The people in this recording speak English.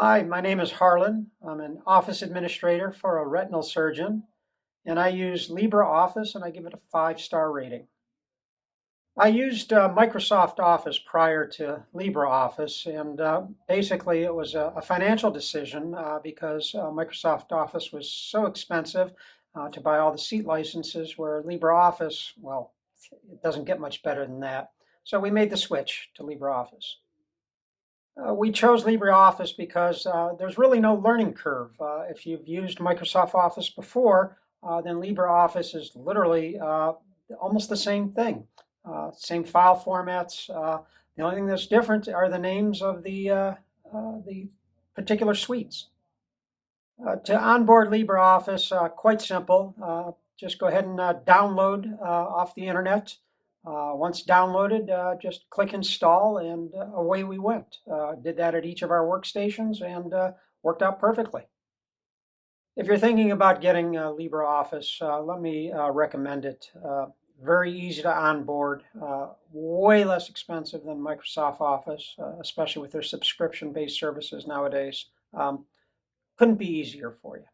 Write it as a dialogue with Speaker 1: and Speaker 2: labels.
Speaker 1: Hi, my name is Harlan. I'm an office administrator for a retinal surgeon, and I use LibreOffice and I give it a 5-star rating. I used Microsoft Office prior to LibreOffice, and basically it was a financial decision because Microsoft Office was so expensive to buy all the seat licenses, where LibreOffice, well, it doesn't get much better than that. So we made the switch to LibreOffice. We chose LibreOffice because there's really no learning curve. If you've used Microsoft Office before, then LibreOffice is literally almost the same thing. Same file formats. The only thing that's different are the names of the particular suites. To onboard LibreOffice, quite simple. Just go ahead and download off the internet. Once downloaded, just click install, and away we went. Did that at each of our workstations, and worked out perfectly. If you're thinking about getting LibreOffice, let me recommend it. Very easy to onboard, way less expensive than Microsoft Office, especially with their subscription-based services nowadays. Couldn't be easier for you.